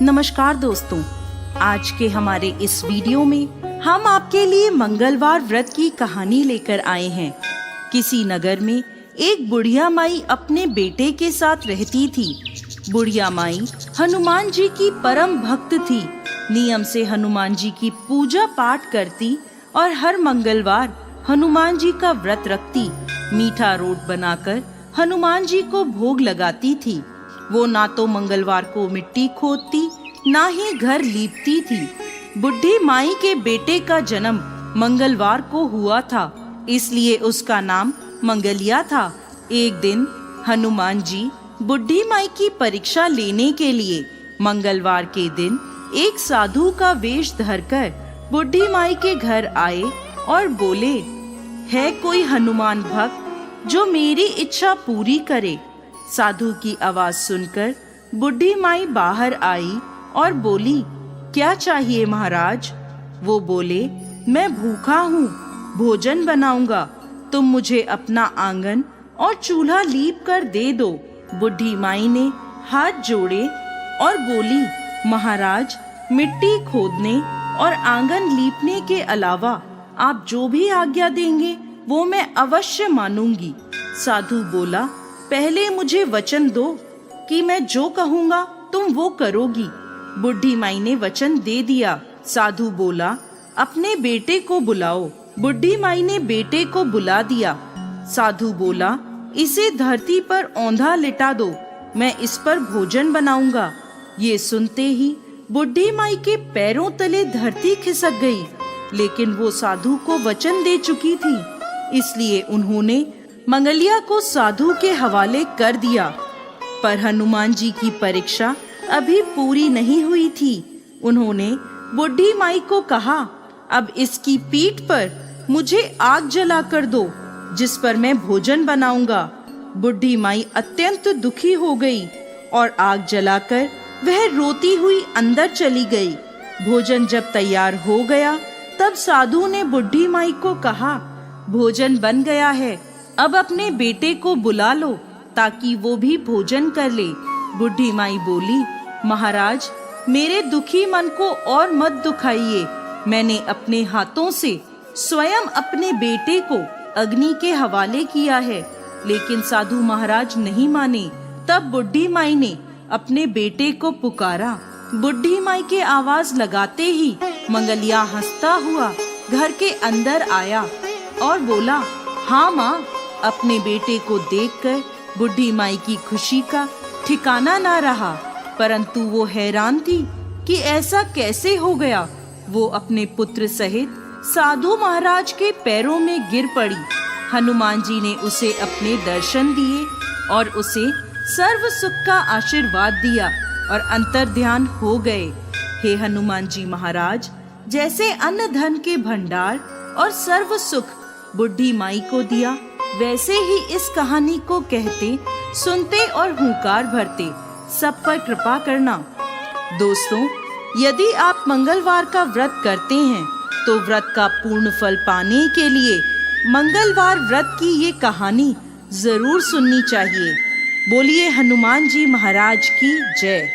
नमस्कार दोस्तों, आज के हमारे इस वीडियो में हम आपके लिए मंगलवार व्रत की कहानी लेकर आए हैं। किसी नगर में एक बुढ़िया माई अपने बेटे के साथ रहती थी। बुढ़िया माई हनुमान जी की परम भक्त थी। नियम से हनुमान जी की पूजा पाठ करती और हर मंगलवार हनुमान जी का व्रत रखती। मीठा रोट बनाकर हनुमान जी को भोग लगाती थी। वो ना तो मंगलवार को मिट्टी खोदती, ना ही घर लीपती थी। बुढ़ी माई के बेटे का जन्म मंगलवार को हुआ था, इसलिए उसका नाम मंगलिया था। एक दिन हनुमान जी बुढ़ी माई की परीक्षा लेने के लिए मंगलवार के दिन एक साधु का वेश धरकर बुढ़ी माई के घर आए और बोले, है कोई हनुमान भक्त जो मेरी इच्छा पूरी करे? साधु की आवाज सुनकर बुढ़ी माई बाहर आई और बोली, क्या चाहिए महाराज? वो बोले, मैं भूखा हूँ, भोजन बनाऊंगा, तुम मुझे अपना आंगन और चूल्हा लीप कर दे दो। बुढ़ी माई ने हाथ जोड़े और बोली, महाराज, मिट्टी खोदने और आंगन लीपने के अलावा आप जो भी आज्ञा देंगे वो मैं अवश्य मानूंगी। साधु बोला, पहले मुझे वचन दो कि मैं जो कहूँगा तुम वो करोगी। बुढ़ी माई ने वचन दे दिया। साधु बोला, अपने बेटे को बुलाओ। बुढ़ी माई ने बेटे को बुला दिया। साधु बोला, इसे धरती पर औंधा लिटा दो, मैं इस पर भोजन बनाऊंगा। ये सुनते ही बुढ़ी माई के पैरों तले धरती खिसक गई, लेकिन वो साधु को वचन दे चुकी थी, इसलिए उन्होंने मंगलिया को साधु के हवाले कर दिया। पर हनुमान जी की परीक्षा अभी पूरी नहीं हुई थी। उन्होंने बुढ़ी माई को कहा, अब इसकी पीठ पर मुझे आग जला कर दो, जिस पर मैं भोजन बनाऊंगा। बुढ़ी माई अत्यंत दुखी हो गई और आग जलाकर वह रोती हुई अंदर चली गई। भोजन जब तैयार हो गया तब साधु ने बुढ़ी माई को कहा, भोजन बन गया है, अब अपने बेटे को बुला लो ताकि वो भी भोजन कर ले। बुढ़ी माई बोली, महाराज, मेरे दुखी मन को और मत दुखाइए। मैंने अपने हाथों से स्वयं अपने बेटे को अग्नि के हवाले किया है, लेकिन साधु महाराज नहीं माने। तब बुढ़ी माई ने अपने बेटे को पुकारा। बुढ़ी माई के आवाज लगाते ही मंगलिया हंसता हुआ घर के अंदर आया और बोला, हाँ माँ। अपने बेटे को देखकर बुढ़ी माई की खुशी का ठिकाना ना रहा, परंतु वो हैरान थी कि ऐसा कैसे हो गया। वो अपने पुत्र सहित साधु महाराज के पैरों में गिर पड़ी। हनुमान जी ने उसे अपने दर्शन दिए और उसे सर्व सुख का आशीर्वाद दिया और अंतर्ध्यान हो गए। हे हनुमान जी महाराज, जैसे अन्न धन के भंडार और सर्व सुख बुढ़ी माई को दिया, वैसे ही इस कहानी को कहते, सुनते और हुंकार भरते सब पर कृपा करना। दोस्तों, यदि आप मंगलवार का व्रत करते हैं तो व्रत का पूर्ण फल पाने के लिए मंगलवार व्रत की ये कहानी जरूर सुननी चाहिए। बोलिए हनुमान जी महाराज की जय।